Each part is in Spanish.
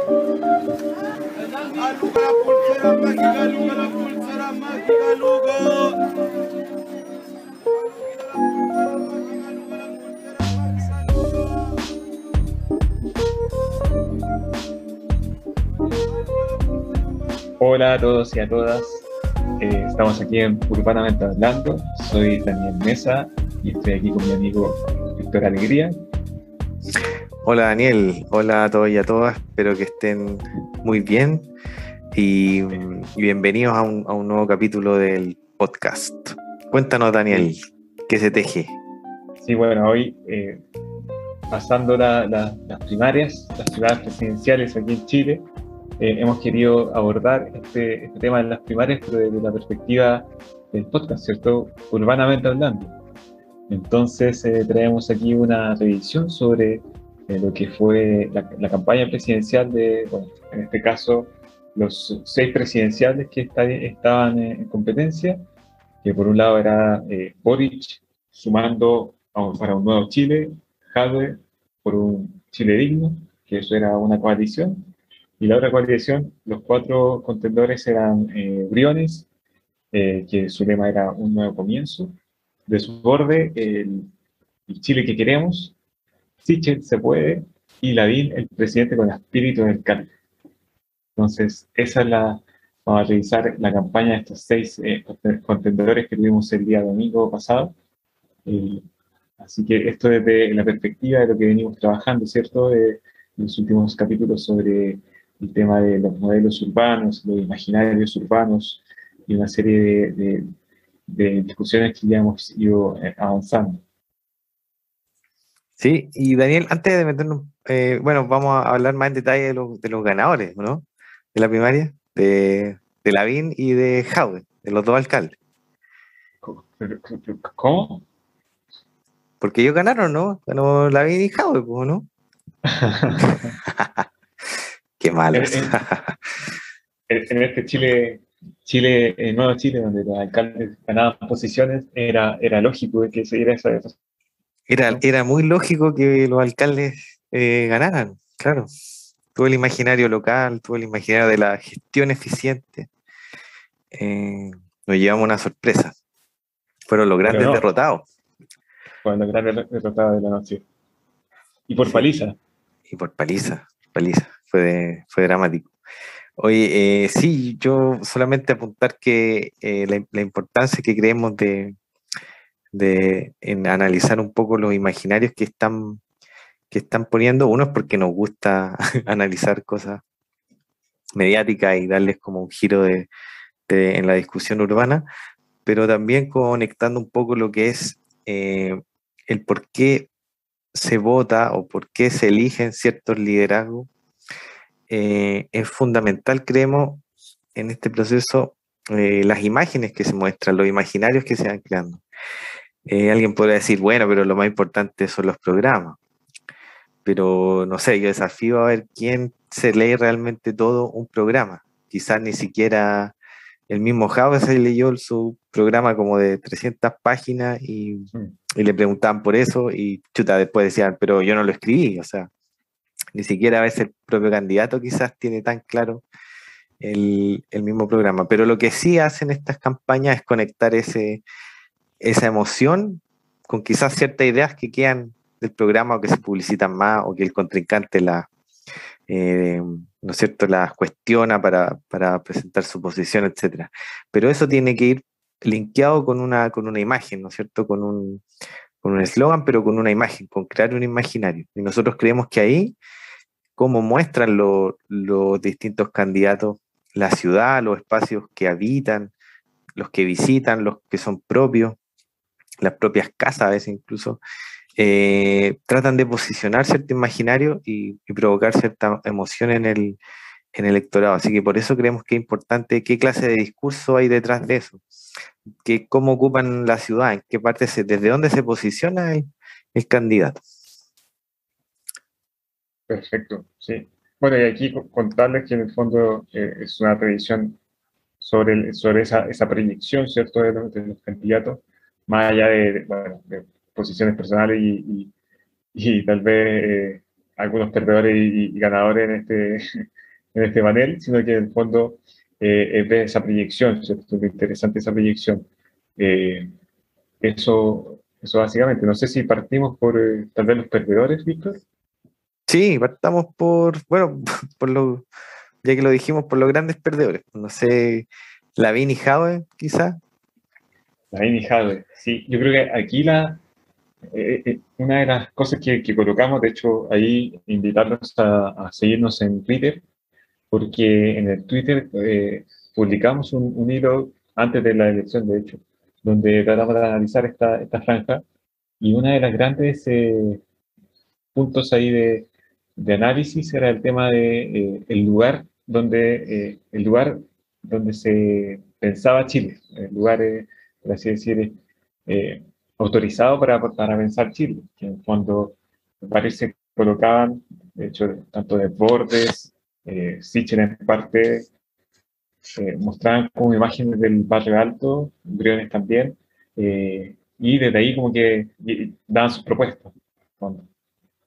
Aluga la pulsera mágica, aluga la pulsera mágica, aluga. Hola a todos y a todas. Estamos aquí en Urbanamente Hablando. Soy Daniel Mesa y estoy aquí con mi amigo Víctor Alegría. Hola Daniel, hola a todos y a todas, espero que estén muy bien y bienvenidos a un nuevo capítulo del podcast. Cuéntanos Daniel, ¿qué se teje? Sí, bueno, hoy pasando las primarias, las ciudades presidenciales aquí en Chile, hemos querido abordar este tema de las primarias, pero desde la perspectiva del podcast, ¿cierto? Urbanamente Hablando. Entonces traemos aquí una revisión sobre lo que fue la campaña presidencial de, bueno, en este caso, los 6 presidenciales que estaban en competencia, que por un lado era Boric sumando para un nuevo Chile, Jadwe por un Chile digno, que eso era una coalición, y la otra coalición, los 4 contendores eran Briones, que su lema era un nuevo comienzo, de su borde, el Chile que queremos, Sichel se puede, y Lavín, el presidente con espíritu del alcalde. Entonces, vamos a revisar la campaña de estos 6 contendores que tuvimos el día domingo pasado. Así que esto desde la perspectiva de lo que venimos trabajando, ¿cierto? De los últimos capítulos sobre el tema de los modelos urbanos, los imaginarios urbanos y una serie de discusiones que ya hemos ido avanzando. Sí, y Daniel, antes de meternos, bueno, vamos a hablar más en detalle de los ganadores, ¿no? De la primaria, de Lavín y de Jadwe, de los 2 alcaldes. ¿Cómo? Porque ellos ganaron, ¿no? Ganó Lavín y Jadwe, pues, ¿no? Qué malos. En este nuevo Chile, donde los alcaldes ganaban posiciones, era lógico que se diera esa. Era muy lógico que los alcaldes ganaran, claro. Todo el imaginario local, todo el imaginario de la gestión eficiente. Nos llevamos una sorpresa. Fueron los grandes derrotados. Fueron los grandes derrotados de la noche. Y por Sí. paliza. Y por paliza. Fue dramático. Oye, sí, yo solamente apuntar que la importancia que creemos en analizar un poco los imaginarios que están poniendo. Uno es porque nos gusta analizar cosas mediáticas y darles como un giro en la discusión urbana, pero también conectando un poco lo que es el por qué se vota o por qué se eligen ciertos liderazgos. Es fundamental, creemos, en este proceso, las imágenes que se muestran, los imaginarios que se van creando. Alguien podría decir, bueno, pero lo más importante son los programas. Pero no sé, yo desafío a ver quién se lee realmente todo un programa. Quizás ni siquiera el mismo Java se leyó su programa como de 300 páginas y le preguntaban por eso y chuta, después decían, pero yo no lo escribí, o sea, ni siquiera a veces el propio candidato quizás tiene tan claro el mismo programa. Pero lo que sí hacen estas campañas es conectar esa emoción con quizás ciertas ideas que quedan del programa o que se publicitan más o que el contrincante ¿no es cierto?, las cuestiona para presentar su posición, etcétera. Pero eso tiene que ir linkeado con una imagen, ¿no es cierto?, con un eslogan, pero con una imagen, con crear un imaginario. Y nosotros creemos que ahí, cómo muestran los distintos candidatos la ciudad, los espacios que habitan, los que visitan, los que son propios, las propias casas a veces incluso, tratan de posicionar cierto imaginario y provocar cierta emoción en el electorado. Así que por eso creemos que es importante qué clase de discurso hay detrás de eso, cómo ocupan la ciudad, en qué parte, desde dónde se posiciona el candidato. Perfecto, sí. Bueno, y aquí contarles que en el fondo es una revisión sobre esa proyección, ¿cierto?, de los candidatos, más allá de posiciones personales y tal vez algunos perdedores y ganadores en este panel, sino que en el fondo ve esa proyección, ¿cierto? Es interesante esa proyección. Eh, eso básicamente. No sé si partimos por tal vez los perdedores, Víctor. Sí, partamos bueno, ya que lo dijimos, por los grandes perdedores. No sé, Lavín y Howe, quizá. Lavín y Hadwe. Sí, yo creo que aquí una de las cosas que colocamos, de hecho, ahí invitarlos a seguirnos en Twitter, porque en el Twitter publicamos un hilo antes de la elección, de hecho, donde tratamos de analizar esta franja, y una de las grandes puntos ahí de análisis era el tema de el lugar donde se pensaba Chile, el lugar, por así decir, eh, autorizado para pensar Chile, que en el fondo me parece que colocaban, de hecho, tanto Desbordes, Sichel en parte, mostraban como imágenes del Barrio Alto, Briones también, y desde ahí como que daban sus propuestas. Bueno,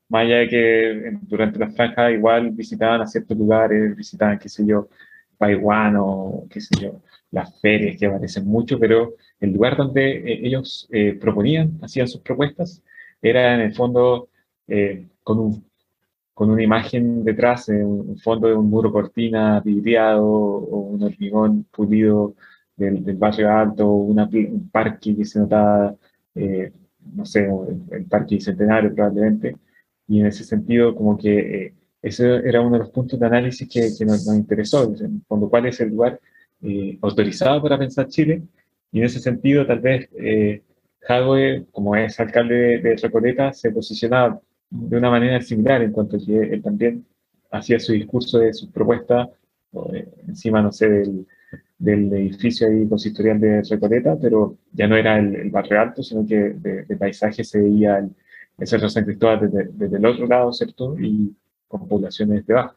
más allá de que durante la franja igual visitaban a ciertos lugares, visitaban, qué sé yo, Paiwán o qué sé yo, las ferias que aparecen mucho, pero el lugar donde ellos proponían, hacían sus propuestas, era en el fondo con una imagen detrás, un fondo de un muro cortina vidriado o un hormigón pulido del barrio alto, un parque que se notaba, eh, no sé, el Parque Bicentenario probablemente, y en ese sentido como que ese era uno de los puntos de análisis que nos interesó, en el fondo, cuál es el lugar autorizado para pensar Chile, y en ese sentido tal vez Jadwe, como es alcalde de Recoleta, se posicionaba de una manera similar en cuanto a que él también hacía su discurso de sus propuestas encima, no sé, del edificio ahí consistorial de Recoleta, pero ya no era el barrio alto, sino que de paisaje se veía el Cerro San Cristóbal desde el otro lado, ¿cierto? Y con poblaciones debajo.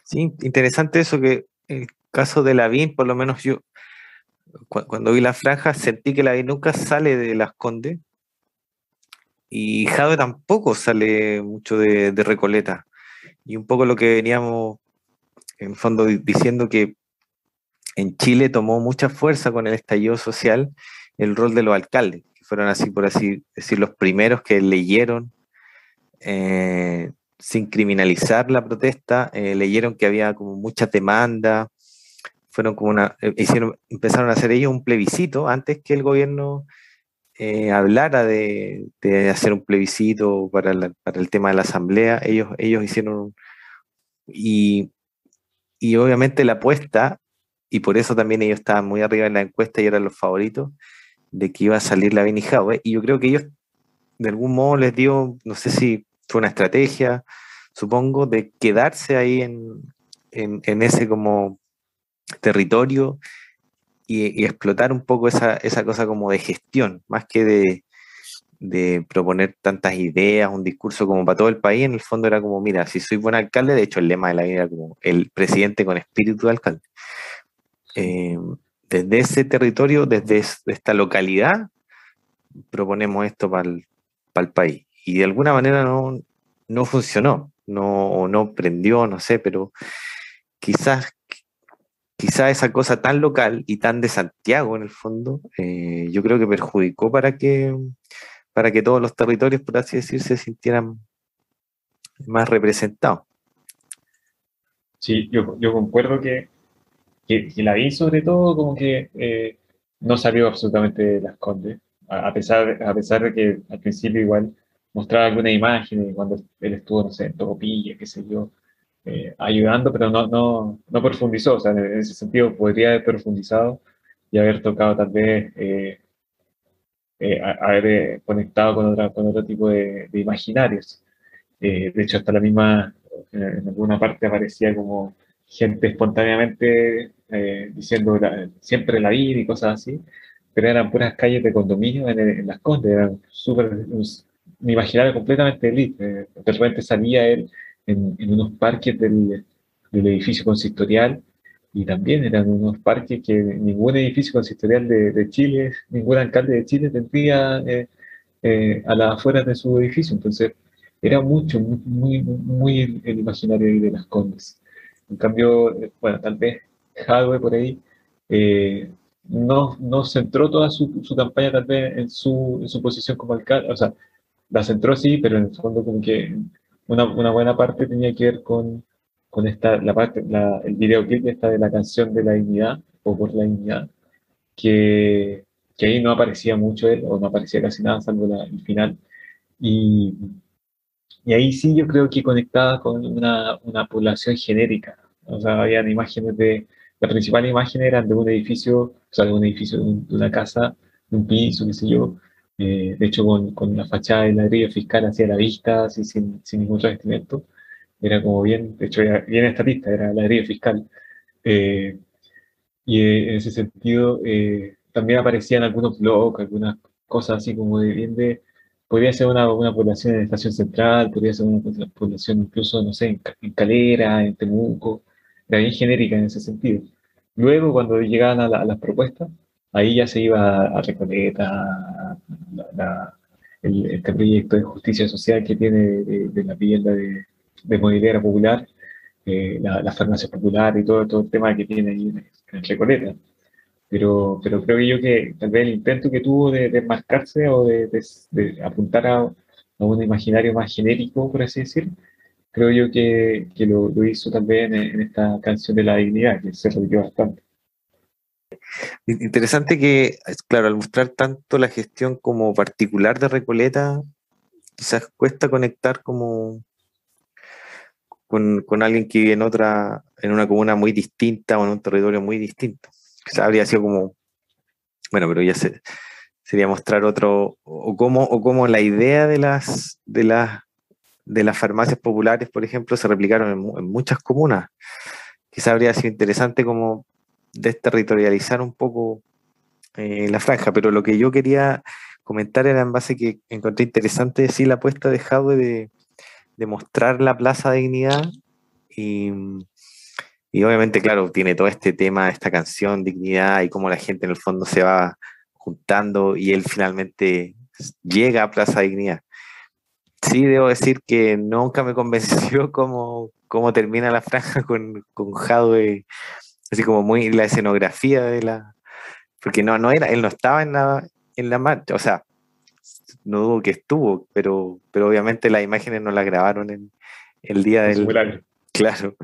Sí, interesante eso que el caso de Lavín, por lo menos yo, cuando vi la franja, sentí que Lavín nunca sale de Las Condes y Jade tampoco sale mucho de Recoleta. Y un poco lo que veníamos en fondo diciendo que en Chile tomó mucha fuerza con el estallido social el rol de los alcaldes, que fueron así, por así decir, los primeros que leyeron sin criminalizar la protesta, leyeron que había como muchas demandas, fueron como empezaron a hacer ellos un plebiscito antes que el gobierno hablara de hacer un plebiscito para el tema de la asamblea. Ellos hicieron y obviamente la apuesta, y por eso también ellos estaban muy arriba en la encuesta y eran los favoritos, de que iba a salir Lavín y Jadwe, y yo creo que ellos de algún modo les dio, no sé si fue una estrategia, supongo, de quedarse ahí en ese como territorio y explotar un poco esa cosa como de gestión, más que de proponer tantas ideas, un discurso como para todo el país. En el fondo era como, mira, si soy buen alcalde, de hecho el lema de la vida era como el presidente con espíritu de alcalde. Desde ese territorio, desde esta localidad, proponemos esto para el país. Y de alguna manera no funcionó, no prendió, no sé, pero quizás esa cosa tan local y tan de Santiago en el fondo, yo creo que perjudicó para que todos los territorios, por así decir, se sintieran más representados. Sí, yo concuerdo que Lavín sobre todo como que no salió absolutamente de Las Condes, a pesar de que al principio igual mostraba algunas imágenes cuando él estuvo, no sé, en Tocopilla, qué sé yo, ayudando, pero no profundizó, o sea, en ese sentido podría haber profundizado y haber tocado tal vez, haber conectado con otro tipo de imaginarios. De hecho, hasta la misma, en alguna parte aparecía como gente espontáneamente diciendo siempre la vida y cosas así, pero eran puras calles de condominio en Las Condes, eran un imaginario completamente elite. De repente salía él en unos parques del edificio consistorial y también eran unos parques que ningún edificio consistorial de Chile, ningún alcalde de Chile tendría a las afueras de su edificio. Entonces, era mucho, muy el imaginario ahí de las Condes. En cambio, bueno, tal vez Jadwe por ahí eh, no centró toda su campaña tal vez en su posición como alcalde, o sea, la centró sí, pero en el fondo como que una buena parte tenía que ver con esta, el videoclip esta de la canción de la dignidad, o por la dignidad, que, que ahí no aparecía mucho él, o no aparecía casi nada, salvo el final. Y, y ahí sí yo creo que conectaba con una población genérica. O sea, habían imágenes la principal imagen eran de un edificio, o sea, de un edificio, de una casa, de un piso, qué sé yo. De hecho, con la fachada de ladrillo fiscal hacia la vista, así sin ningún revestimiento. Era como bien, de hecho, era bien estatista, era ladrillo fiscal. Eh, en ese sentido, también aparecían algunos blogs, algunas cosas así como de bien de. Podría ser una población en Estación Central, podría ser una población incluso, no sé, en Calera, en Temuco. Era bien genérica en ese sentido. Luego, cuando llegaban a las propuestas, ahí ya se iba a Recoleta, este proyecto de justicia social que tiene de la vivienda de mobiliario popular, las farmacias populares y todo el tema que tiene ahí en Recoleta. Pero creo que yo que tal vez el intento que tuvo de marcarse o de apuntar a un imaginario más genérico, por así decir, creo yo que lo hizo también en esta canción de la dignidad, que se repitió bastante. Interesante que, claro, al mostrar tanto la gestión como particular de Recoleta, quizás cuesta conectar como con alguien que vive en una comuna muy distinta o en un territorio muy distinto. Quizás habría sido como, bueno, pero sería mostrar otro, o cómo la idea de las farmacias populares, por ejemplo, se replicaron en muchas comunas. Quizás habría sido interesante como desterritorializar un poco la franja, pero lo que yo quería comentar era en base que encontré interesante sí la apuesta de Jadwe de mostrar la Plaza de Dignidad y, y obviamente, claro, tiene todo este tema, esta canción, Dignidad, y cómo la gente en el fondo se va juntando y él finalmente llega a Plaza Dignidad. Sí, debo decir que nunca me convenció cómo termina la franja con Jadwe, así como muy la escenografía de porque no era, él no estaba en la marcha, o sea, no dudo que estuvo, pero obviamente las imágenes no las grabaron en el día Un del, simulacro. claro,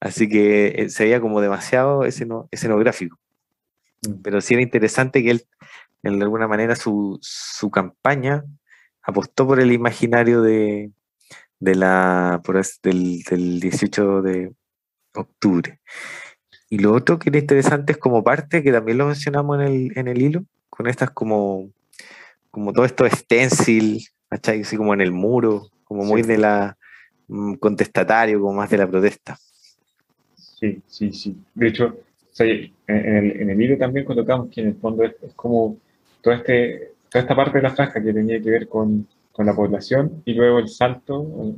así que se veía como demasiado escenográfico, Mm. pero sí era interesante que él, de alguna manera, su campaña apostó por el imaginario del 18 de octubre. Y lo otro que era interesante es como parte, que también lo mencionamos en el hilo, con estas como todo esto stencil, ¿cachai? Así como en el muro, como muy Sí, de la contestatario, como más de la protesta. sí. De hecho, o sea, en el libro también colocamos que en el fondo es como toda esta parte de la franja que tenía que ver con la población y luego el salto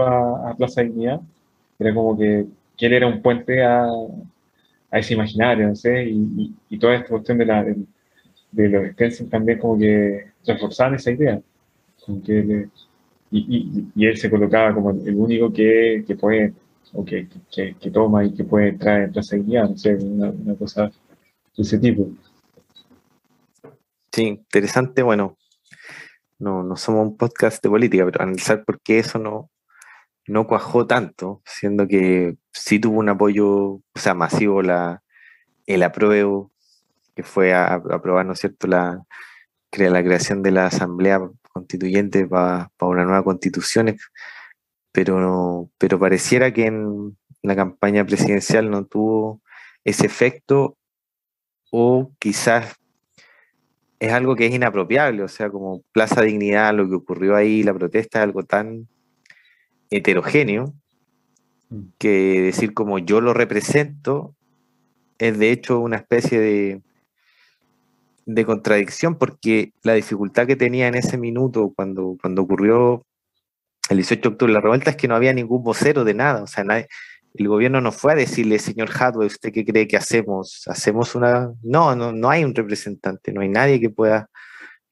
a Plaza Dignidad, era como que él era un puente a ese imaginario, no sé, y toda esta cuestión de los stencils también como que reforzaban esa idea, como que y él se colocaba como el único que puede, o que toma y que puede entrar en Plaza Dignidad, no sé, una cosa de ese tipo. Sí, interesante, bueno, no somos un podcast de política, pero analizar por qué eso no cuajó tanto, siendo que sí tuvo un apoyo, o sea, masivo el apruebo, que fue a aprobar, ¿no es cierto?, la creación de la Asamblea Constituyente para una nueva constitución, pero pareciera que en la campaña presidencial no tuvo ese efecto o quizás es algo que es inapropiable, o sea, como Plaza Dignidad, lo que ocurrió ahí, la protesta es algo tan heterogéneo Mm. que decir como yo lo represento es de hecho una especie de contradicción porque la dificultad que tenía en ese minuto cuando ocurrió el 18 de octubre la revuelta es que no había ningún vocero de nada, o sea, el gobierno no fue a decirle, señor Hadwe, ¿usted qué cree que hacemos? ¿Hacemos una...? No hay un representante, no hay nadie que pueda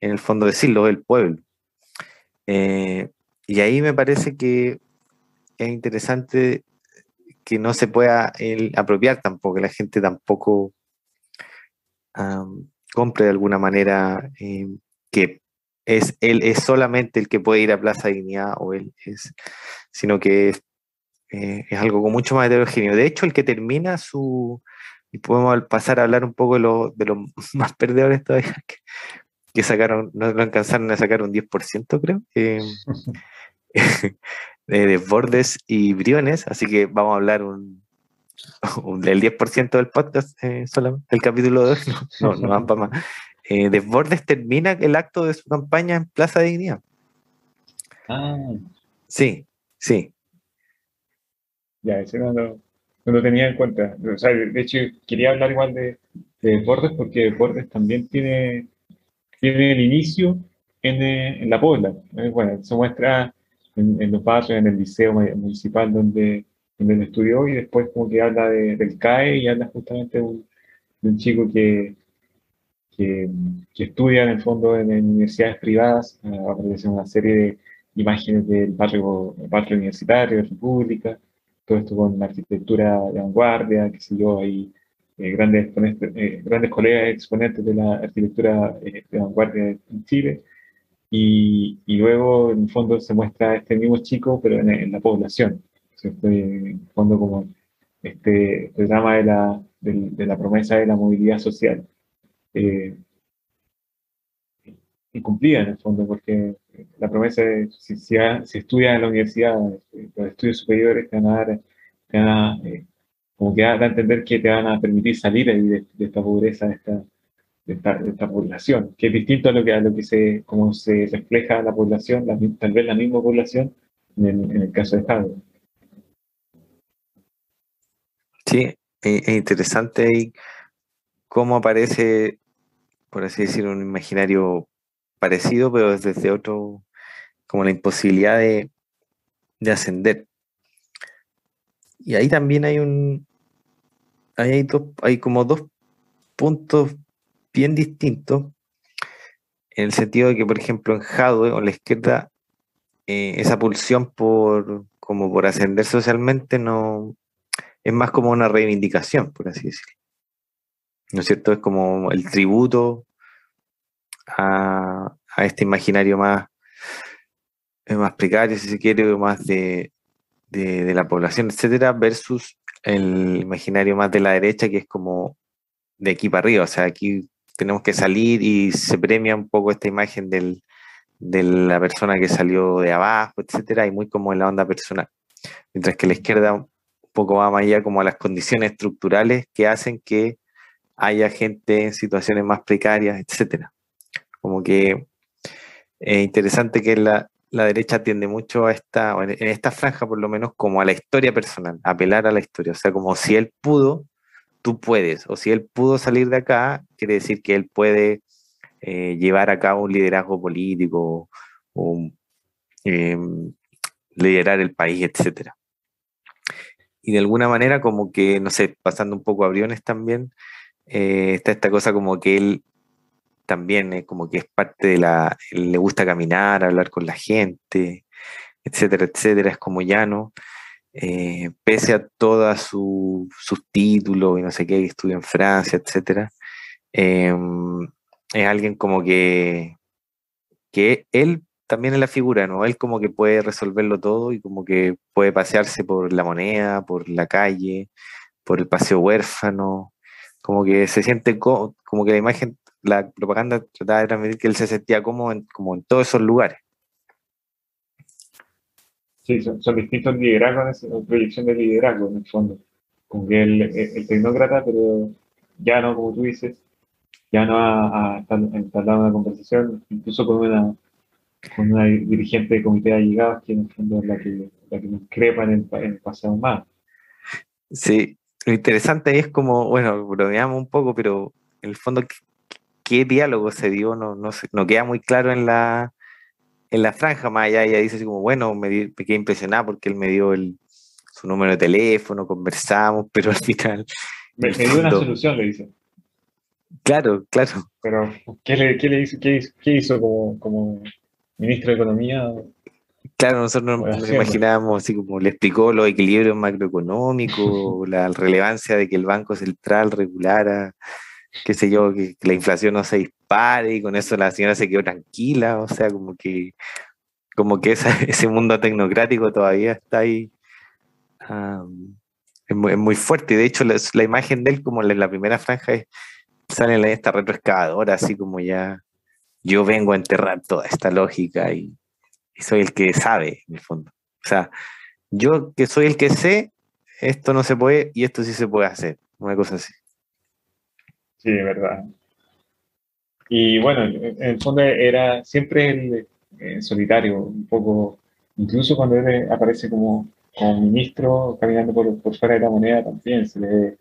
en el fondo decirlo, el pueblo. Eh, Y ahí me parece que es interesante que no se pueda apropiar tampoco, que la gente tampoco compre de alguna manera que él es solamente el que puede ir a Plaza Dignidad o él es, sino que es algo con mucho más heterogéneo. De hecho, el que termina y podemos pasar a hablar un poco de los más perdedores todavía, que sacaron, no alcanzaron a sacar un 10%, creo, de Desbordes y Briones, así que vamos a hablar del 10% del podcast, solamente, el capítulo de hoy, no van para más. Desbordes termina el acto de su campaña en Plaza Dignidad. Ah, Sí, sí. ya, ese no lo tenía en cuenta. O sea, de hecho, quería hablar igual de Deportes porque Deportes también tiene el inicio en la Pobla. Bueno, se muestra en los barrios, en el liceo municipal donde él estudió y después como que habla del CAE y habla justamente de un chico que, que estudia en el fondo en universidades privadas, aparece una serie de imágenes del barrio universitario, de República, todo esto con la arquitectura de vanguardia, qué sé yo, hay grandes colegas exponentes de la arquitectura de vanguardia en Chile, y luego en el fondo se muestra este mismo chico, pero en la población, ¿cierto? Y en el fondo como este drama de la promesa de la movilidad social. Eh, y cumplida en el fondo, porque la promesa es, si estudias en la universidad, los estudios superiores te van a dar, como que da a entender que te van a permitir salir ahí de esta pobreza, de esta población, que es distinto como se refleja la población, tal vez la misma población, en el caso de Harvard. Sí, es interesante ahí cómo aparece, por así decirlo, un imaginario parecido, pero desde otro, como la imposibilidad de ascender. Y ahí también hay como dos puntos bien distintos, en el sentido de que, por ejemplo, en Jadwe o en la izquierda, esa pulsión como por ascender socialmente no es más como una reivindicación, por así decirlo. ¿No es cierto? Es como el tributo a este imaginario más precario, si se quiere, o más de la población, etcétera, versus el imaginario más de la derecha, que es como de aquí para arriba. O sea, aquí tenemos que salir y se premia un poco esta imagen de la persona que salió de abajo, etcétera, y muy como en la onda personal. Mientras que la izquierda un poco va más allá como a las condiciones estructurales que hacen que haya gente en situaciones más precarias, etcétera. Como que es interesante que la derecha tiende mucho o en esta franja por lo menos, como a la historia personal, apelar a la historia. O sea, como si él pudo, tú puedes. O si él pudo salir de acá, quiere decir que él puede llevar a cabo un liderazgo político o eh, liderar el país, etcétera. Y de alguna manera como que, no sé, pasando un poco a Briones también, está esta cosa como que él también es como que es parte le gusta caminar, hablar con la gente, etcétera, etcétera, es como llano, pese a todos sus títulos y no sé qué, que estudia en Francia, etcétera, es alguien como que él también es la figura, ¿no? Él como que puede resolverlo todo y como que puede pasearse por la Moneda, por la calle, por el paseo huérfano, como que se siente como que la imagen, la propaganda trataba de transmitir que él se sentía como en todos esos lugares. Sí, son distintos liderazgos, proyección de liderazgo en el fondo. Como que el tecnócrata, pero ya no, como tú dices, ya no ha entablado una conversación, incluso con una dirigente de comité de allegados, que en el fondo es la que nos crepa en el pasado más. Sí, lo interesante es como, bueno, bromeamos un poco, pero en el fondo, ¿qué diálogo se dio? No queda muy claro en la franja, más allá ella dice así como, bueno, me quedé impresionada porque él me dio su número de teléfono, conversamos, pero al final, en el Me dio una fondo, solución, le dice. claro, claro. Pero, ¿qué le hizo como ministro de Economía? Claro, nosotros o nos haciendo. imaginábamos así como le explicó los equilibrios macroeconómicos, la relevancia de que el Banco Central regulara, qué sé yo, que la inflación no se dispare y con eso la señora se quedó tranquila, o sea, ese mundo tecnocrático todavía está ahí. ah, es muy fuerte. Y de hecho, la imagen de él, como en la primera franja, sale en esta retroexcavadora, así como ya yo vengo a enterrar toda esta lógica y soy el que sabe, en el fondo. O sea, yo que soy el que sé, esto no se puede y esto sí se puede hacer. Una cosa así. Sí, de verdad. Y bueno, en el fondo era siempre el solitario, un poco, incluso cuando él aparece como ministro caminando por fuera de la moneda, también se le ve,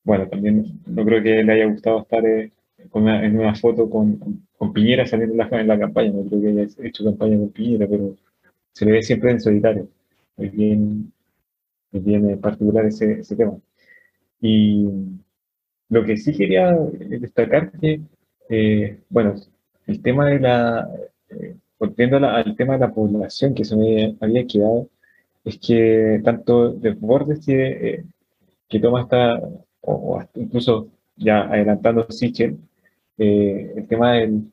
bueno, también no creo que le haya gustado estar en una foto con Piñera saliendo en la campaña, no creo que haya hecho campaña con Piñera, pero se le ve siempre en solitario. Es bien, es bien particular ese tema. Y lo que sí quería destacar que, bueno, el tema de volviendo al tema de la población que se me había quedado, es que tanto Desbordes que toma o hasta incluso ya adelantando Sichel, el tema del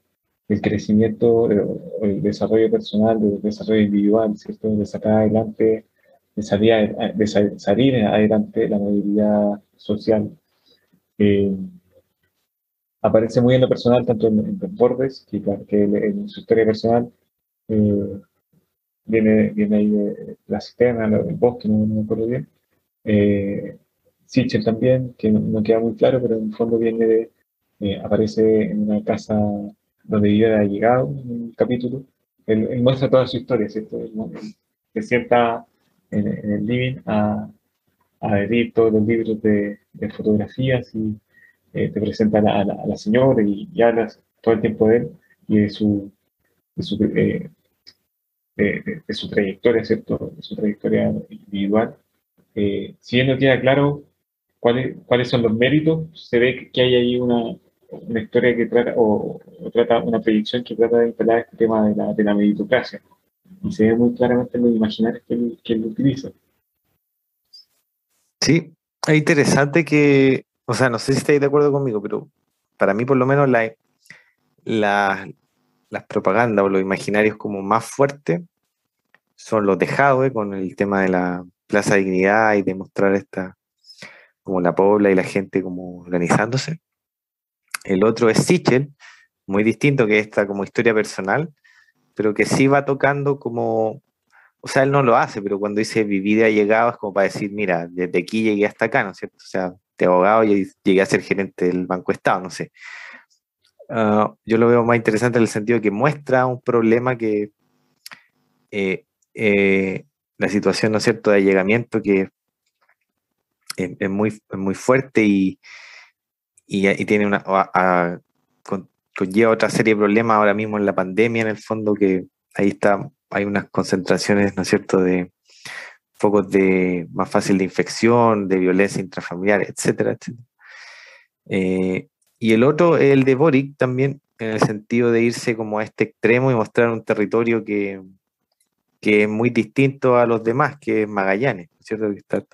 crecimiento o el desarrollo personal, del desarrollo individual, ¿cierto? De sacar adelante, salir adelante la movilidad social. eh, Aparece muy en lo personal, tanto en Desbordes, que, claro, que en su historia personal eh, viene ahí de la cisterna, del bosque, no me acuerdo bien. Eh, Sichel también, que no queda muy claro, pero en el fondo aparece en una casa donde vive de allegado en un capítulo. Él muestra toda su historia, ¿cierto? Él se sienta en el living a ver todos los libros de fotografías y te presenta a la señora y hablas todo el tiempo de él y de su, de su trayectoria, ¿cierto? De su trayectoria individual. Si bien no queda claro cuáles son los méritos, se ve que hay ahí una historia que trata, o trata una proyección que trata de instalar este tema de la meritocracia. Y se ve muy claramente en los imaginarios que él utiliza. Sí, es interesante que, o sea, no sé si estáis de acuerdo conmigo, pero para mí por lo menos la- las propagandas o los imaginarios como más fuertes son los de Jadwe con el tema de la Plaza Dignidad y de mostrar como la pobla y la gente como organizándose. El otro es Sichel, muy distinto, que esta como historia personal, pero que sí va tocando como, o sea, él no lo hace, pero cuando dice viví de allegado es como para decir, mira, desde aquí llegué hasta acá, ¿no es cierto? O sea, de abogado y llegué a ser gerente del Banco Estado, no sé. Yo lo veo más interesante en el sentido de que muestra un problema que eh, la situación, ¿no es cierto?, de allegamiento que es muy fuerte y tiene conlleva otra serie de problemas ahora mismo en la pandemia, en el fondo, que ahí está, hay unas concentraciones, ¿no es cierto?, de focos de más fácil de infección, de violencia intrafamiliar, etcétera, etcétera. Eh, y el otro es el de Boric también, en el sentido de irse como a este extremo y mostrar un territorio que es muy distinto a los demás, que es Magallanes, ¿no es cierto?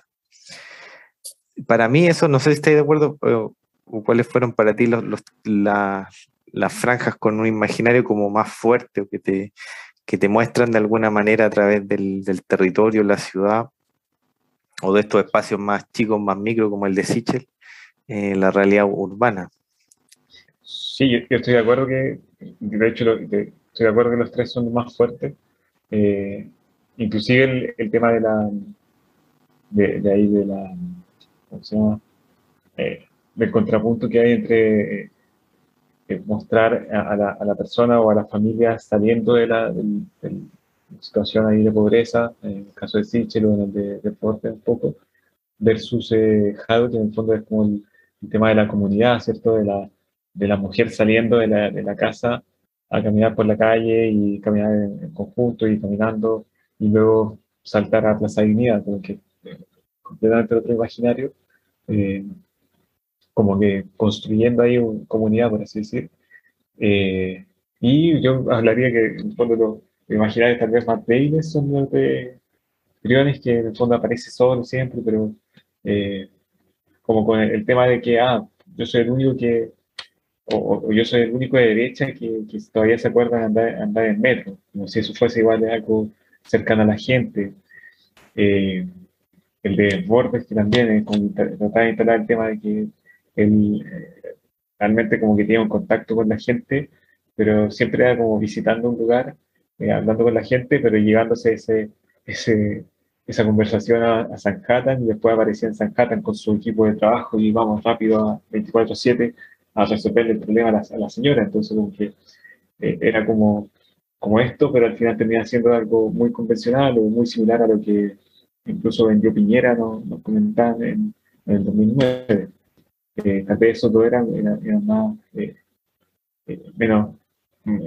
Para mí eso, no sé si estáis de acuerdo, o cuáles fueron para ti las franjas con un imaginario como más fuerte o que te muestran de alguna manera a través del territorio, la ciudad, o de estos espacios más chicos, más micro, como el de Sichel, la realidad urbana. Sí, yo estoy de acuerdo de hecho, estoy de acuerdo que los tres son más fuertes. Eh, Inclusive el tema de ahí de la, ¿cómo se llama? Del contrapunto que hay entre mostrar a la persona o a la familia saliendo de la situación ahí de pobreza, en el caso de Sichel o en el de deporte un poco, versus Jado, que en el fondo es como el tema de la comunidad, ¿cierto? De la mujer saliendo de la casa a caminar por la calle y caminar en conjunto y caminando y luego saltar a Plaza Dignidad, como que completamente otro imaginario, eh, como que construyendo ahí una comunidad, por así decir. Y yo hablaría que en el fondo imaginarios tal vez más débiles son los de Briones, que en el fondo aparece solo siempre, pero eh, como con el tema de que, yo soy el único que, o yo soy el único de derecha que todavía se acuerda de andar en metro, como si eso fuese igual de algo cercano a la gente. Eh, el de Borges, que también es como tratar de instalar el tema de que él realmente como que tiene un contacto con la gente, pero siempre era como visitando un lugar, hablando con la gente, pero llevándose ese, esa conversación a Sanhattan y después aparecía en Sanhattan con su equipo de trabajo y vamos rápido a 24/7 a resolver el problema a la señora. Entonces como que era como esto, pero al final termina siendo algo muy convencional o muy similar a lo que incluso vendió Piñera, nos comentaban en el 2009. Tal vez esos dos eran más,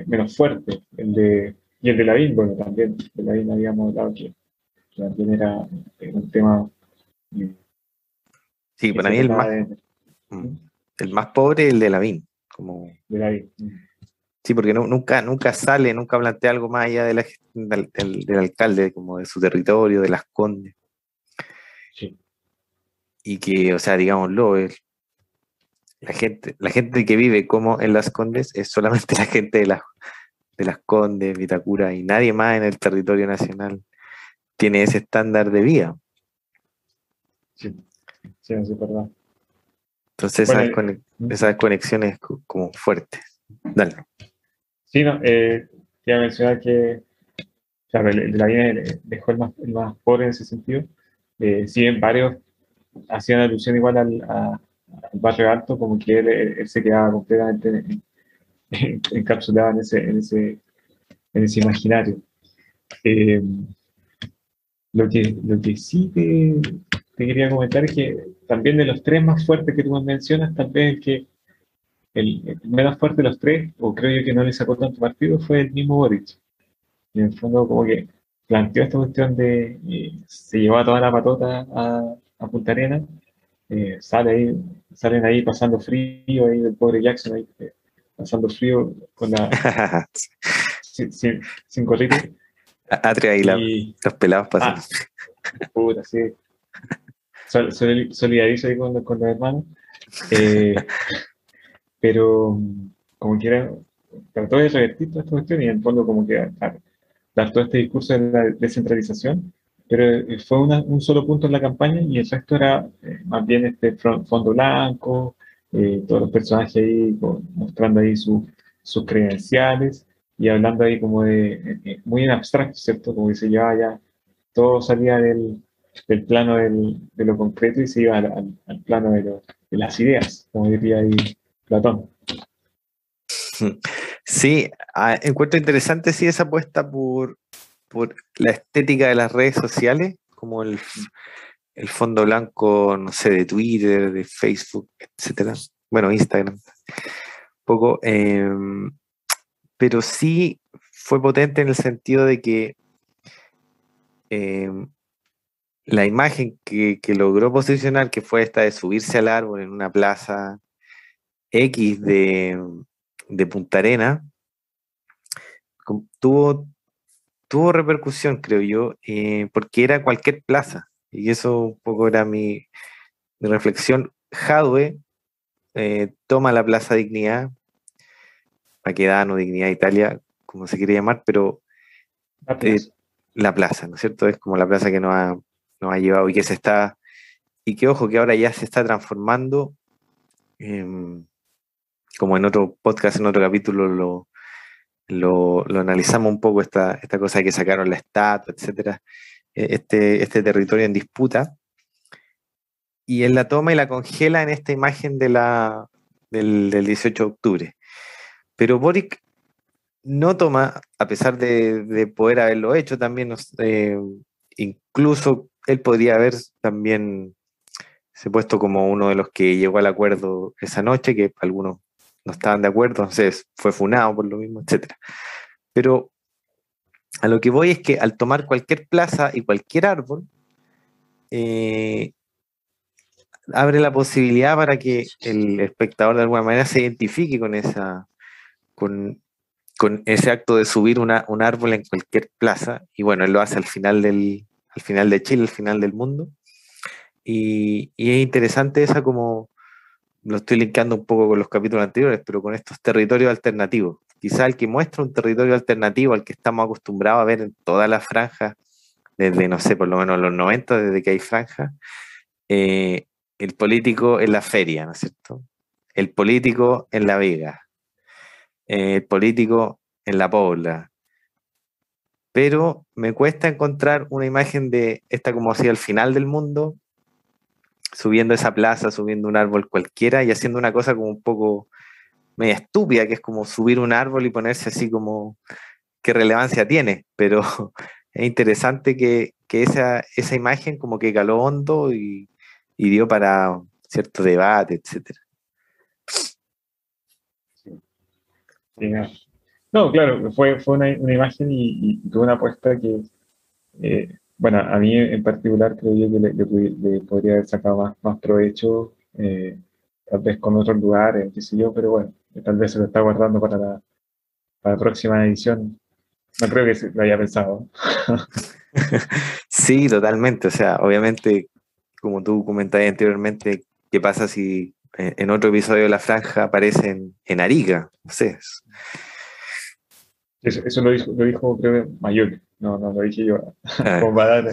menos fuertes. Y el de Lavín, bueno, también, de Lavín habíamos hablado que también era un tema eh, Sí, que para se mí trataba de, mm, el más pobre es el de Lavín. Como, de Lavín. sí, porque nunca sale, nunca plantea algo más allá de del alcalde, como de su territorio, de Las Condes. Sí, Y que, o sea, digámoslo, la gente que vive como en Las Condes es solamente la gente de Las Condes, Vitacura, y nadie más en el territorio nacional tiene ese estándar de vida. sí, sí, eso es verdad. Entonces Bueno, esas conexiones como fuertes. Dale. sí, no, te iba a mencionar que claro, el de Lavín dejó el más pobre en ese sentido. Si bien varios hacían alusión igual al barrio alto, como que él se quedaba completamente encapsulado en ese imaginario. Eh, lo que sí te quería comentar es que también de los tres más fuertes que tú me mencionas, tal vez el menos fuerte de los tres, o creo yo que no le sacó tanto partido, fue el mismo Boric. Y en el fondo como que planteó esta cuestión de, se llevó a toda la patota a Punta Arenas, salen ahí pasando frío, ahí del pobre Jackson ahí, pasando frío sin gorrito. Atria y Y, los pelados pasan. ah, puta, sí, solidarizo ahí con los hermanos. Eh, pero como quiera, trató de revertir toda esta cuestión y en el fondo como que dar todo este discurso de la descentralización, pero fue un solo punto en la campaña y el resto era más bien este fondo blanco, todos los personajes ahí mostrando ahí sus credenciales y hablando ahí como muy en abstracto, ¿cierto? Como que se llevaba ya, todo salía del plano de lo concreto y se iba al plano de las ideas, como diría ahí Platón. Sí, encuentro interesante sí esa apuesta por la estética de las redes sociales, como el fondo blanco, no sé, de Twitter, de Facebook, etcétera. Bueno, Instagram, poco. Pero sí fue potente en el sentido de que eh, la imagen que logró posicionar, que fue esta de subirse al árbol en una plaza X de Punta Arena, tuvo repercusión, creo yo, porque era cualquier plaza. Y eso un poco era mi reflexión. Jadwe toma la Plaza Dignidad, Baquedano, Dignidad Italia, como se quiere llamar, pero La eh, plaza. la plaza, ¿no es cierto? Es como la plaza que nos ha llevado y que y que ojo, que ahora ya se está transformando, como en otro podcast, en otro capítulo lo analizamos un poco esta cosa de que sacaron la estatua, etcétera, este territorio en disputa, y él la toma y la congela en esta imagen del 18 de octubre. Pero Boric no toma, a pesar de poder haberlo hecho también, incluso él podría haber también se puesto como uno de los que llegó al acuerdo esa noche, que algunos no estaban de acuerdo, entonces fue funado por lo mismo, etcétera. Pero a lo que voy es que al tomar cualquier plaza y cualquier árbol, eh, abre la posibilidad para que el espectador de alguna manera se identifique con con ese acto de subir un árbol en cualquier plaza, y bueno, él lo hace al final de Chile, al final del mundo, y es interesante esa como, lo estoy linkando un poco con los capítulos anteriores, pero con estos territorios alternativos. Quizá el que muestra un territorio alternativo al que estamos acostumbrados a ver en todas las franjas, desde, no sé, por lo menos los 90, desde que hay franjas, el político en la feria, ¿no es cierto? El político en La Vega, el político en La Pobla. Pero me cuesta encontrar una imagen de esta como así al final del mundo, subiendo esa plaza, subiendo un árbol cualquiera y haciendo una cosa como un poco media estúpida, que es como subir un árbol y ponerse así como, ¿qué relevancia tiene? Pero es interesante que esa imagen como que caló hondo y dio para cierto debate, etcétera. Sí, no, claro, fue una imagen y tuvo una apuesta que, bueno, a mí en particular creo yo que le podría haber sacado más provecho, tal vez con otros lugares, qué sé yo, pero bueno, tal vez se lo está guardando para la próxima edición. No creo que se lo haya pensado. Sí, totalmente. O sea, obviamente, como tú comentabas anteriormente, ¿qué pasa si en otro episodio de La Franja aparece en Arica? No sé. Eso lo dijo creo que Mayor, no lo dije yo Ah, con Badana.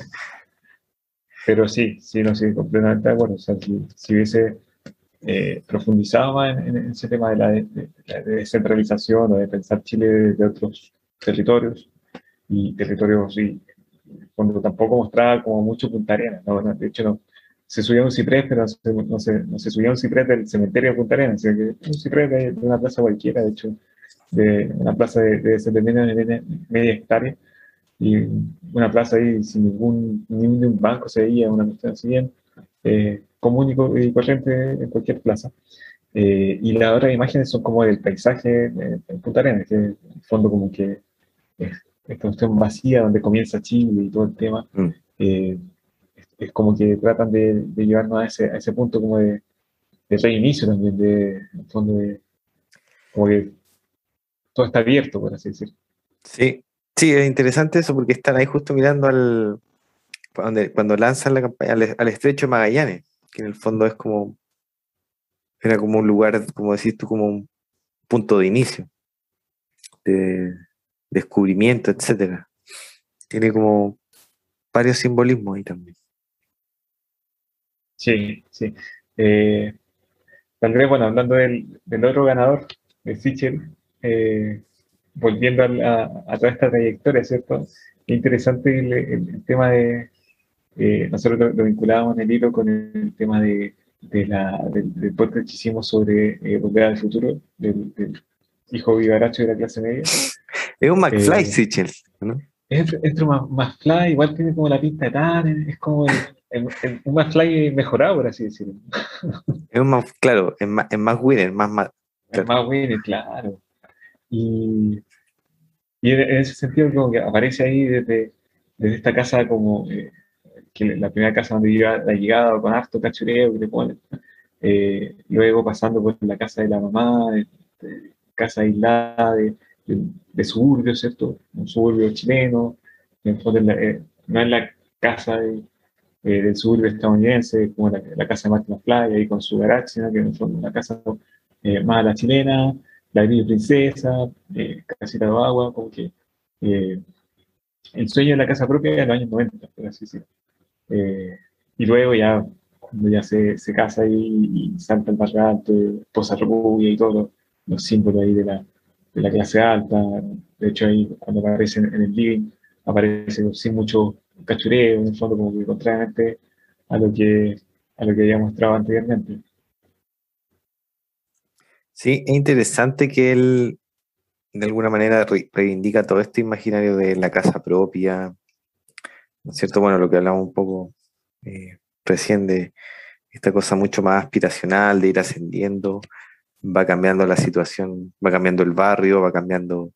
Pero sí, sí, no, sí, completamente de acuerdo. O sea, si hubiese profundizado más en ese tema de la descentralización o de pensar Chile de otros territorios y territorios, sí, cuando tampoco mostraba como mucho Punta Arenas, ¿no? Bueno, de hecho, no, se subía un ciprés, pero no se subía un ciprés del cementerio de Punta Arenas, sino que un ciprés de una plaza cualquiera, de hecho, de una plaza de media hectárea, y una plaza ahí sin ni un banco se veía, una cuestión así bien común y corriente en cualquier plaza. Y las otras imágenes son como del paisaje en Punta Arenas, que en el fondo como que es esta cuestión vacía donde comienza Chile y todo el tema. mm. eh, es como que tratan de llevarnos a ese punto como de reinicio también, en el fondo como que todo está abierto, por así decirlo. Sí, sí, es interesante eso porque están ahí justo mirando cuando lanzan la campaña al estrecho de Magallanes, que en el fondo era como un lugar, como decís tú, como un punto de inicio, de descubrimiento, etcétera. Tiene como varios simbolismos ahí también. Sí, sí. Eh, Tal vez, bueno, hablando del otro ganador, de Sichel, volviendo a toda esta trayectoria, ¿cierto? Es interesante el tema de, nosotros lo vinculábamos en el hilo con el tema del podcast que hicimos sobre Volver al Futuro, del hijo vivaracho de la clase media. Es un McFly, Eh, Sichel, ¿no? es más fly, igual tiene como la pinta de Tan, es como un más fly mejorado, por así decirlo. Claro, es más winner, Es claro. más bueno, claro. Y, y en ese sentido, como que aparece ahí desde esta casa como que la primera casa donde iba la llegada con harto cachureo que le ponen. Luego pasando por la casa de la mamá, casa aislada de suburbio, ¿cierto? Un suburbio chileno. En el fondo, no es la casa del suburbio estadounidense, como la casa de Martin McFly, ahí con su garage, sino que en el fondo una casa más a la chilena, la Avenida Princesa, Casita de Agua, como que eh, el sueño de la casa propia de los años 90, por así decirlo. Eh, y luego ya, cuando ya se casa y salta el barrio alto, esposa rubia y todos los símbolos ahí de la clase alta. De hecho, ahí cuando aparece en el living, aparece sin mucho cachureo, en el fondo, como que contrariamente a lo que, a lo que había mostrado anteriormente. Sí, es interesante que él de alguna manera reivindica todo este imaginario de la casa propia, ¿no es cierto? Bueno, lo que hablamos un poco recién de esta cosa mucho más aspiracional, de ir ascendiendo, va cambiando la situación, va cambiando el barrio, va cambiando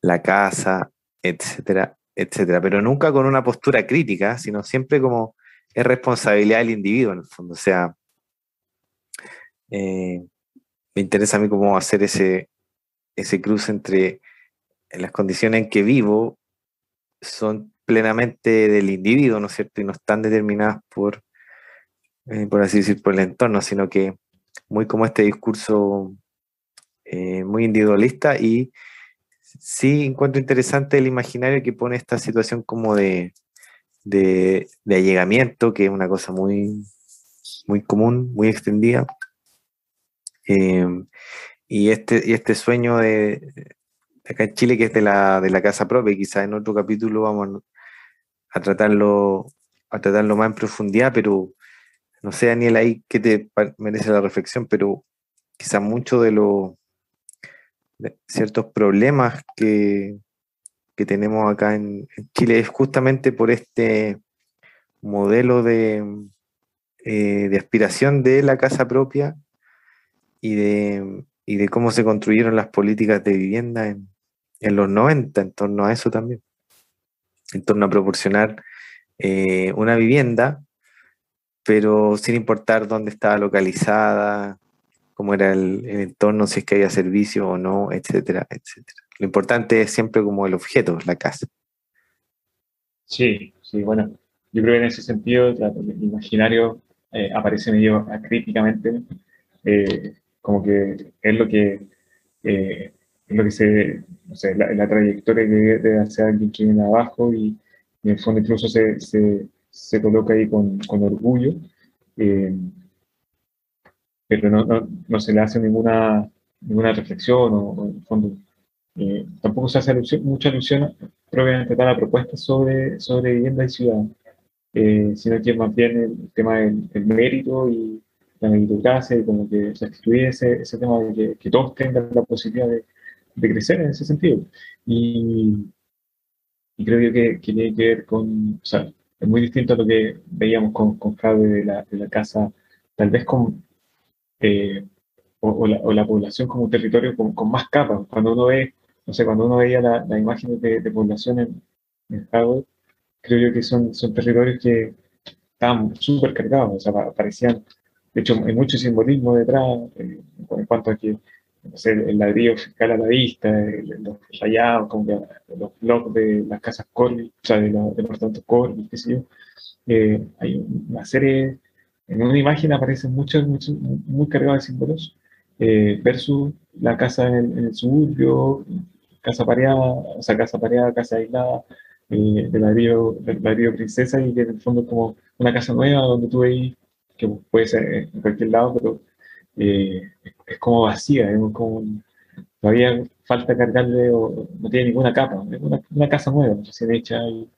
la casa, etcétera, etcétera, pero nunca con una postura crítica, sino siempre como es responsabilidad del individuo en el fondo. O sea, me interesa a mí cómo hacer ese cruce entre las condiciones en que vivo son plenamente del individuo, ¿no es cierto? Y no están determinadas por así decir, por el entorno, sino que muy como este discurso muy individualista. Y sí encuentro interesante el imaginario que pone esta situación como de allegamiento, que es una cosa muy, muy común, muy extendida. Eh, y este sueño de acá en Chile, que es de la casa propia, y quizás en otro capítulo vamos a tratarlo, a tratarlo más en profundidad, pero no sé, Daniel, ahí qué te merece la reflexión, pero quizás mucho de ciertos problemas que tenemos acá en Chile es justamente por este modelo de aspiración de la casa propia y de cómo se construyeron las políticas de vivienda en los 90 en torno a eso también, en torno a proporcionar una vivienda, pero sin importar dónde estaba localizada, cómo era el entorno, si es que había servicio o no, etcétera, etcétera. Lo importante es siempre como el objeto, la casa. Sí, sí, bueno, yo creo que en ese sentido el imaginario aparece medio acríticamente, como que eh, es lo que se, no sé, la trayectoria que debe hacer alguien que viene abajo y en el fondo incluso se coloca ahí con orgullo, eh, pero no se le hace ninguna reflexión o en el fondo tampoco se hace mucha alusión propiamente tal a propuestas sobre vivienda y ciudad, sino que más bien el tema del mérito y la meritocracia y como que se excluye ese tema de que todos tengan la posibilidad de crecer en ese sentido. Y, y creo yo que tiene que ver o sea, es muy distinto a lo que veíamos con Fraude de la casa, tal vez eh, o la población como un territorio con más capas. Cuando uno ve, no sé, cuando uno veía las imágenes de población en Fraude, creo yo que son territorios que estaban súper cargados, o sea, parecían, de hecho, hay mucho simbolismo detrás en cuanto a que, no sé, el ladrillo fiscal a la vista, los rayados, como que los blogs de las casas Corby, o sea, de los departamentos Corby, qué sé yo, hay una serie, en una imagen aparecen muchos, muy cargados de símbolos, versus la casa en el suburbio, casa pareada, o sea, casa pareada, casa aislada, de ladrillo princesa, y que en el fondo es como una casa nueva donde tú veis, que puede ser en cualquier lado, pero es como vacía, es como, todavía falta cargarle, o no tiene ninguna capa, es una casa nueva, recién hecha, y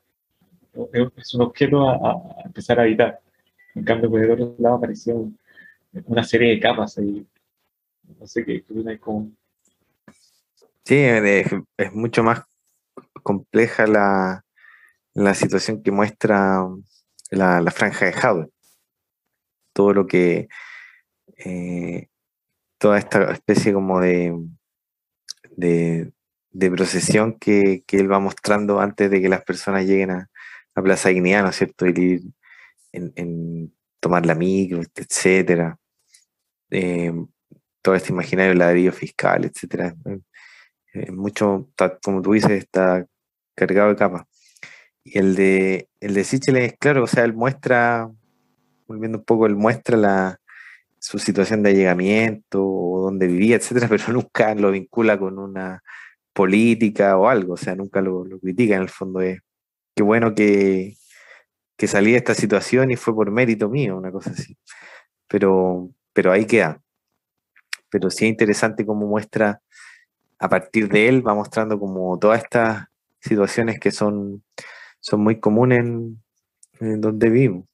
es un objeto a empezar a habitar. En cambio, por el otro lado apareció una serie de capas ahí, no sé qué, una es como, Sí, es mucho más compleja la situación que muestra la franja de Howard. Todo lo que, eh, toda esta especie como de, de procesión que él va mostrando antes de que las personas lleguen a Plaza Dignidad, ¿no es cierto? El ir en tomar la micro, etcétera. Eh, todo este imaginario, ladrillo fiscal, etcétera. Mucho, como tú dices, está cargado de capas. Y el de Sichel es claro, o sea, él muestra, volviendo un poco, él muestra su situación de allegamiento, o donde vivía, etcétera, pero nunca lo vincula con una política o algo, o sea, nunca lo critica. En el fondo es qué bueno que salí de esta situación y fue por mérito mío, una cosa así. Pero ahí queda. Pero sí es interesante cómo muestra, a partir de él, va mostrando como todas estas situaciones que son muy comunes en donde vivo.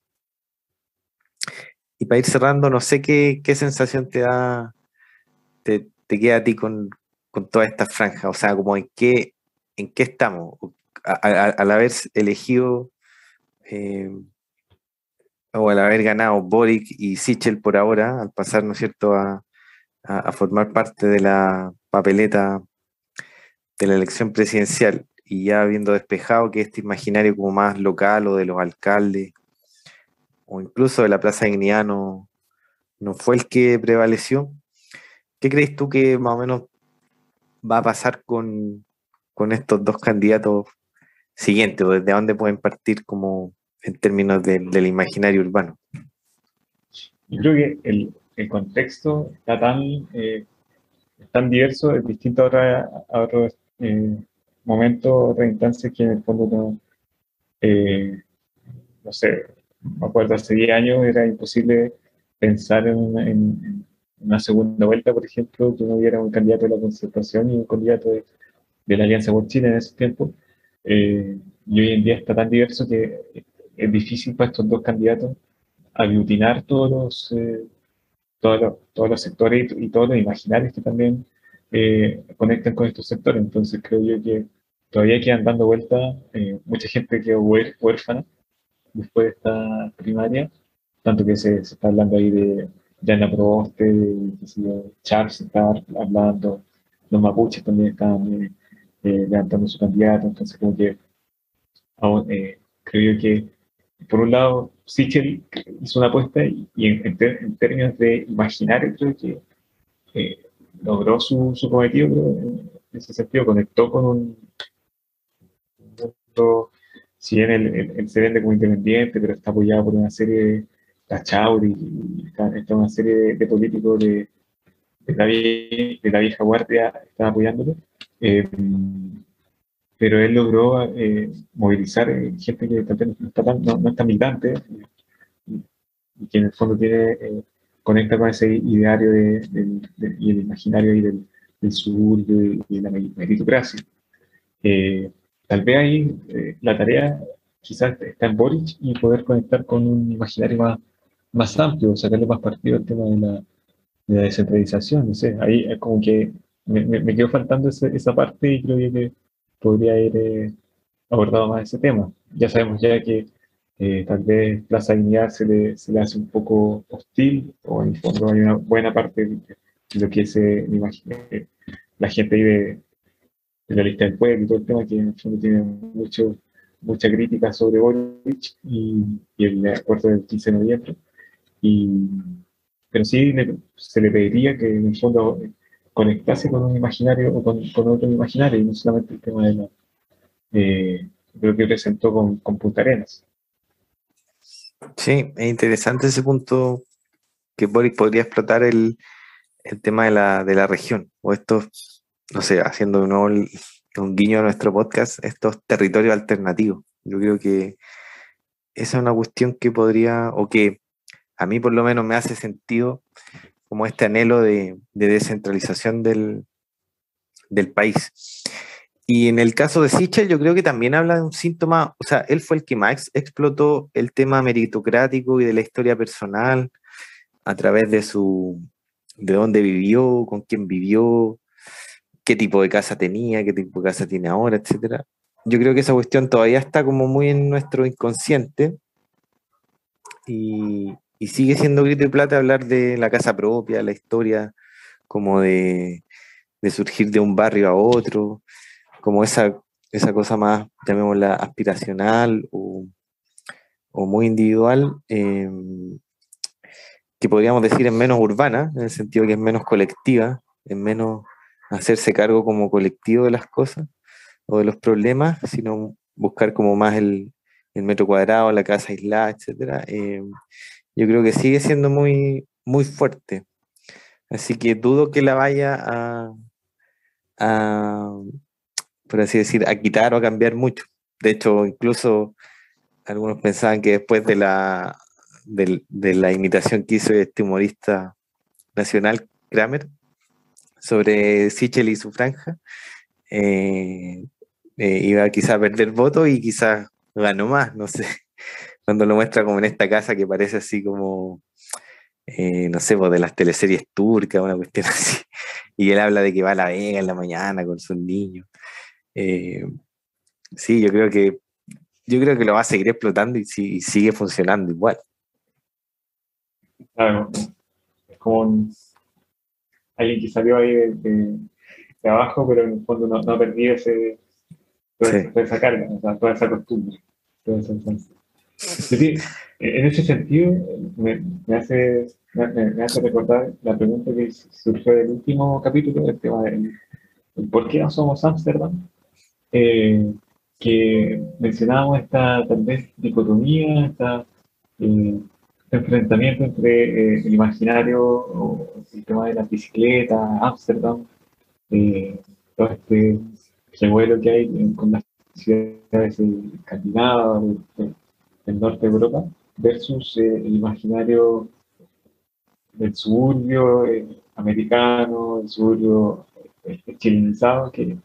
Y para ir cerrando, no sé qué sensación te queda a ti con toda esta franja, o sea, como en qué estamos, al haber elegido eh, o al haber ganado Boric y Sichel por ahora, al pasar, ¿no es cierto?, a formar parte de la papeleta de la elección presidencial, y ya habiendo despejado que este imaginario como más local o de los alcaldes o incluso de la Plaza Dignidad no fue el que prevaleció. ¿Qué crees tú que más o menos va a pasar con estos dos candidatos siguientes? ¿O desde dónde pueden partir como en términos del imaginario urbano? Yo creo que el contexto está tan diverso, es distinto a otros momentos, otras instancias que en el fondo no sé, me acuerdo hace 10 años era imposible pensar en una segunda vuelta, por ejemplo, que no hubiera un candidato de la Concertación y un candidato de la Alianza por Chile en ese tiempo. Y hoy en día está tan diverso que es difícil para estos dos candidatos aglutinar todos los sectores y todos los imaginarios que también conectan con estos sectores. Entonces creo yo que todavía quedan dando vueltas, mucha gente quedó huérfana después de esta primaria, tanto que se está hablando ahí de Jana Proboste, de qué sé yo, Charles se está hablando, los mapuches también están levantando su candidato, entonces como que creo yo que por un lado Sichel hizo una apuesta y en términos de imaginario creo que eh, logró su cometido, creo, en ese sentido conectó con un mundo, si bien él se vende como independiente, pero está apoyado por una serie de Tachauri y está una serie de políticos de la vieja guardia están apoyándolo. Eh, pero él logró movilizar gente que tal vez no es tan militante y que en el fondo conecta con ese ideario y el imaginario ahí del sur y de la meritocracia. Eh, Tal vez ahí la tarea quizás está en Boric y poder conectar con un imaginario más amplio, sacarle más partido al tema de la descentralización, no sé, ahí es como que me quedó faltando esa parte y creo que podría haber abordado más ese tema. Ya sabemos ya que tal vez Plaza Dignidad se le hace un poco hostil, o en el fondo hay una buena parte de lo que me imagino, la gente ahí de la lista del pueblo y todo el tema que en el fondo tiene mucha crítica sobre Boric y el acuerdo del 15 de noviembre. Y, pero sí se le pediría que en el fondo conectase con un imaginario o con otro imaginario y no solamente el tema de lo que presentó con Punta Arenas. Sí, es interesante ese punto que Boric podría explotar el tema de la región, o estos, no sé, haciendo de nuevo un guiño a nuestro podcast, estos territorios alternativos. Yo creo que esa es una cuestión que podría, o que a mí por lo menos me hace sentido, como este anhelo de descentralización del país. Y en el caso de Sichel, yo creo que también habla de un síntoma, o sea, él fue el que más explotó el tema meritocrático y de la historia personal a través de dónde vivió, con quién vivió, qué tipo de casa tenía, qué tipo de casa tiene ahora, etcétera. Yo creo que esa cuestión todavía está como muy en nuestro inconsciente y sigue siendo grito y plata hablar de la casa propia, la historia como de surgir de un barrio a otro, como esa cosa más, llamémosla, aspiracional o muy individual, que podríamos decir es menos urbana, en el sentido que es menos colectiva, es menos hacerse cargo como colectivo de las cosas o de los problemas, sino buscar como más el metro cuadrado, la casa aislada, etcétera. Yo creo que sigue siendo muy fuerte. Así que dudo que la vaya a, por así decir, a quitar o a cambiar mucho. De hecho, incluso algunos pensaban que después de la imitación que hizo este humorista nacional, Kramer, sobre Sichel y su franja, iba quizá a perder votos y quizás ganó más, no sé, cuando lo muestra como en esta casa que parece así como, no sé, pues de las teleseries turcas, una cuestión así, y él habla de que va a La Vega en la mañana con sus niños. Sí, yo creo que lo va a seguir explotando y sigue funcionando igual. Claro, es como alguien que salió ahí de abajo, pero en el fondo no ha perdido Sí. toda esa carga, o sea, toda esa costumbre, toda esa infancia. En ese sentido, me hace recordar la pregunta que surgió del último capítulo, del tema del por qué no somos Ámsterdam. eh, que mencionábamos esta tal vez dicotomía, eh, este enfrentamiento entre el imaginario o el tema de la bicicleta, Ámsterdam, todo este revuelo que hay con las ciudades escandinavas del norte de Europa, versus el imaginario del suburbio americano, el suburbio chilenizado, que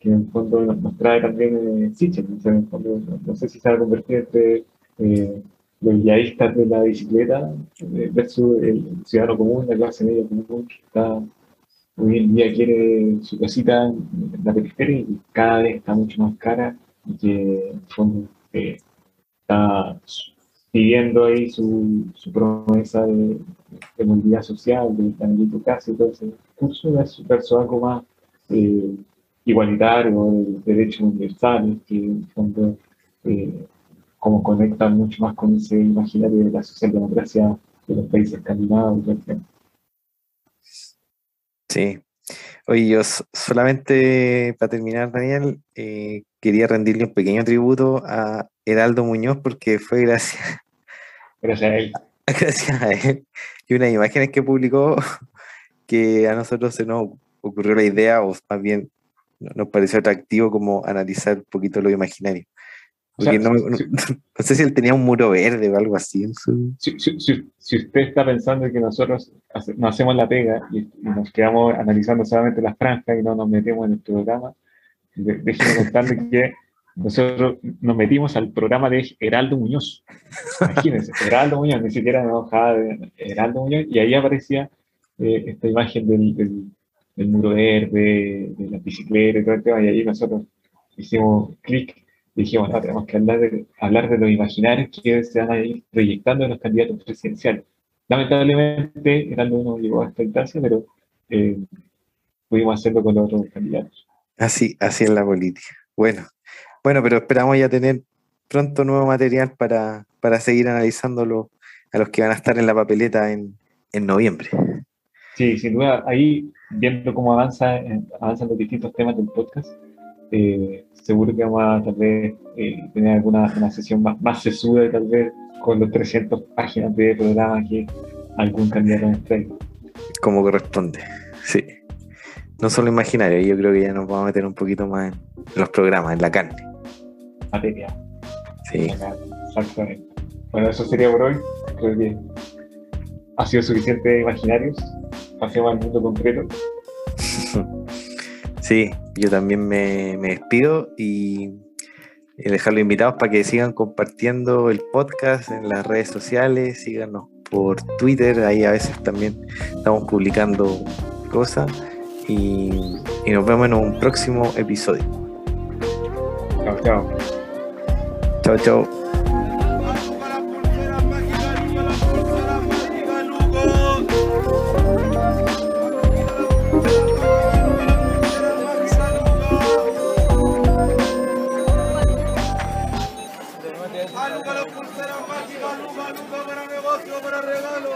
en el fondo nos trae también Sichel. O sea, en el fondo, no sé si se va a convertir entre los villaístas de la bicicleta versus el ciudadano común, la clase media común, que está hoy en día quiere su casita en la periferia y cada vez está mucho más cara y que en el fondo está pidiendo ahí su promesa de movilidad social, de tener tu casa y todo ese discurso versus algo más eh, igualitario, de derechos universales, que en el fondo como conecta mucho más con ese imaginario de la socialdemocracia de los países escandinavos, por ejemplo. Sí. Oye, yo solamente para terminar, Daniel, quería rendirle un pequeño tributo a Heraldo Muñoz porque fue gracias, Gracias a él. gracias a él y unas imágenes que publicó que a nosotros se nos ocurrió la idea, o más bien nos pareció atractivo como analizar un poquito lo imaginario. O sea, Porque no sé si él tenía un muro verde o algo así en su... si usted está pensando que nosotros no hacemos la pega y nos quedamos analizando solamente las franjas y no nos metemos en el programa, déjeme contarle que nosotros nos metimos al programa de Heraldo Muñoz. Imagínense, Heraldo Muñoz, ni siquiera me bajaba de Heraldo Muñoz, y ahí aparecía esta imagen del muro verde, de la bicicleta y todo el tema, y ahí nosotros hicimos clic y dijimos, no, tenemos que hablar de los imaginarios que se van a ir proyectando en los candidatos presidenciales. Lamentablemente, Heraldo no llegó a esta instancia, pero eh, pudimos hacerlo con los otros candidatos. Así es la política. Bueno, pero esperamos ya tener pronto nuevo material para seguir analizándolo a los que van a estar en la papeleta en noviembre. Sí, sin duda, ahí viendo cómo avanzan los distintos temas del podcast, seguro que vamos a tal vez tener una sesión más sesuda, tal vez con los 300 páginas de programa que algún candidato nos traiga. Como corresponde, sí. No solo imaginario, yo creo que ya nos vamos a meter un poquito más en los programas, en la carne. Materia. Sí. Exactamente. Bueno, eso sería por hoy. Creo que ha sido suficiente de imaginarios. Pasemos al mundo concreto. Sí, yo también me despido y dejarlos invitados para que sigan compartiendo el podcast en las redes sociales, síganos por Twitter, ahí a veces también estamos publicando cosas y nos vemos en un próximo episodio. Chao, chao. Chao, chao. Aluga la pulsera mágica, aluga la pulsera mágica, Lugo. Aluga la pulsera mágica, Luga, Luga, para negocio, para regalo.